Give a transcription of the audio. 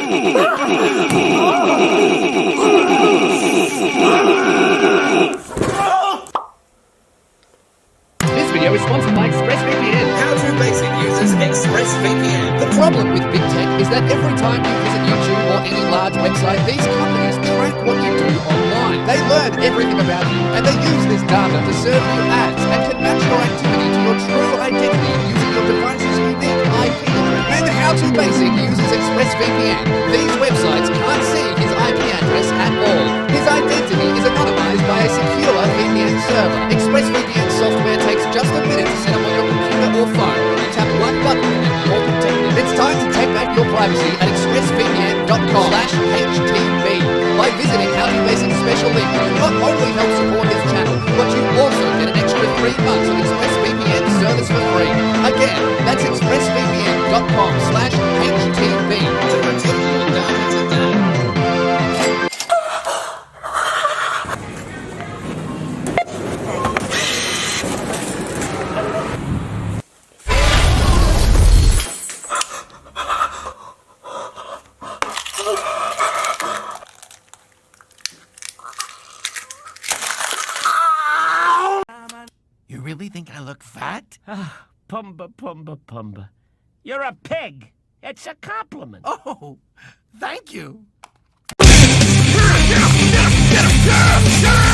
This video is sponsored by ExpressVPN. How to Basic uses ExpressVPN. The problem with big tech is that every time you visit YouTube or any large website, these companies track what you do online. They learn everything about you, and they use this data to serve you ads and can match your activity to your true identity using your device's unique IP address. And How to Basic uses ExpressVPN. These websites can't see his IP address at all. His identity is anonymized by a secure VPN server. ExpressVPN software takes just a minute to set up on your computer or phone. You tap one button and you're protected. It's time to take back your privacy at expressvpn.com/HTB. By visiting How to Basic's special link, you not only help support his channel, but you also get an extra 3 months of ExpressVPN service for free. Again, that's expressvpn.com/HTB. To protect your data today. You really think I look fat? Pumba, Pumba, Pumba. You're a pig. It's a compliment. Oh, thank you. Get him!